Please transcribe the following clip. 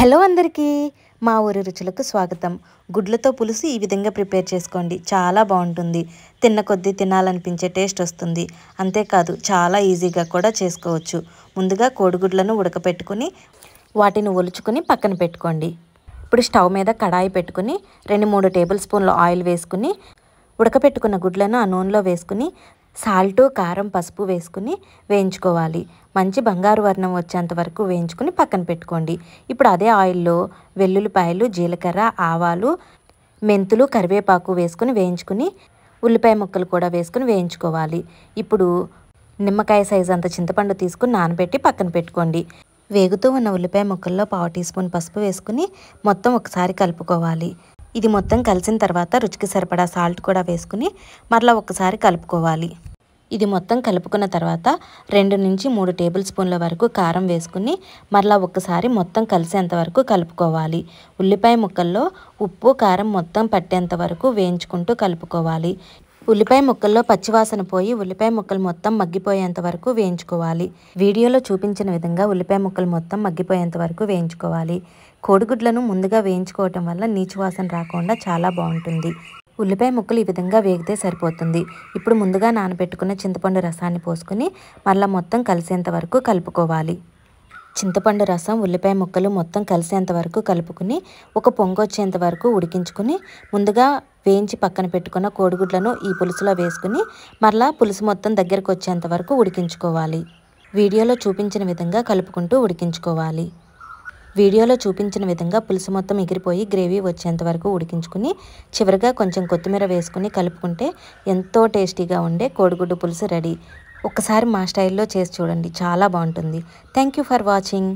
Hello అందరికీ మా ఊరి రుచులకు స్వాగతం. గుడ్లతో పులుసు ఈ విధంగా ప్రిపేర్ చేసుకోండి. చాలా బాగుంటుంది. తిన్న కొద్దీ తినాలనిపించే టేస్ట్ వస్తుంది. అంతేకాదు చాలా ఈజీగా కూడా చేసుకోవచ్చు. ముందుగా కోడిగుడ్లను ఉడకపెట్టుకుని వాటిని ఒలుచుకుని పక్కన పెట్టుకోండి. ఇప్పుడు స్టవ్ మీద కడాయి పెట్టుకుని 2-3 టేబుల్ స్పూన్ల ఆయిల్ వేసుకుని ఉడకపెట్టుకున్న గుడ్లను ఆ నూనెలో వేసుకుని సాల్ట్, కారం, పసుపు వేసుకుని వేయించుకోవాలి. మంచి బంగారు వర్ణం వచ్చేంత వరకు వేయించుకుని పక్కన పెట్టుకోండి. ఇప్పుడు అదే ఆయిల్లో వెల్లుల్లిపాయలు, జీలకర్ర, ఆవాలు, మెంతులు, కరివేపాకు వేసుకుని వేయించుకుని ఉల్లిపాయ ముక్కలు కూడా వేసుకుని వేయించుకోవాలి. ఇప్పుడు నిమ్మకాయ సైజు అంత చింతపండు తీసుకుని నానబెట్టి పక్కన పెట్టుకోండి. వేగుతూ ఉన్న ఉల్లిపాయ ముక్కల్లో 1/2 టీ స్పూన్ పసుపు వేసుకుని మొత్తం ఒకసారి కలుపుకోవాలి. ఇది మొత్తం కలిసిన తర్వాత రుచికి సరిపడా సాల్ట్ కూడా వేసుకుని మరలా ఒకసారి కలుపుకోవాలి. ఇది మొత్తం కలుపుకున్న తర్వాత 2-3 టేబుల్ స్పూన్ల వరకు కారం వేసుకుని మరలా ఒకసారి మొత్తం కలిసేంత వరకు కలుపుకోవాలి. ఉల్లిపాయ ముక్కల్లో ఉప్పు, కారం మొత్తం పట్టేంత వరకు వేయించుకుంటూ కలుపుకోవాలి. ఉల్లిపాయ ముక్కల్లో పచ్చివాసన పోయి ఉల్లిపాయ ముక్కలు మొత్తం మగ్గిపోయేంత వరకు వేయించుకోవాలి. వీడియోలో చూపించిన విధంగా ఉల్లిపాయ ముక్కలు మొత్తం మగ్గిపోయేంత వరకు వేయించుకోవాలి. కోడిగుడ్లను ముందుగా వేయించుకోవటం వల్ల నీచు వాసన రాకుండా చాలా బాగుంటుంది. ఉల్లిపాయ ముక్కలు ఈ విధంగా వేగితే సరిపోతుంది. ఇప్పుడు ముందుగా నానబెట్టుకున్న చింతపండు రసాన్ని పోసుకుని మరలా మొత్తం కలిసేంత వరకు కలుపుకోవాలి. చింతపండు రసం, ఉల్లిపాయ ముక్కలు మొత్తం కలిసేంత వరకు కలుపుకుని ఒక పొంగు వచ్చేంత వరకు ఉడికించుకుని ముందుగా వేయించి పక్కన పెట్టుకున్న కోడిగుడ్లను ఈ పులుసులో వేసుకుని మరలా పులుసు మొత్తం దగ్గరకు వచ్చేంత వరకు ఉడికించుకోవాలి. వీడియోలో చూపించిన విధంగా కలుపుకుంటూ ఉడికించుకోవాలి. వీడియోలో చూపించిన విధంగా పులుసు మొత్తం ఎగిరిపోయి గ్రేవీ వచ్చేంత వరకు ఉడికించుకుని చివరిగా కొంచెం కొత్తిమీర వేసుకుని కలుపుకుంటే ఎంతో టేస్టీగా ఉండే కోడిగుడ్డు పులుసు రెడీ. ఒక్కసారి మా స్టైల్లో చేసి చూడండి, చాలా బాగుంటుంది. Thank you for watching.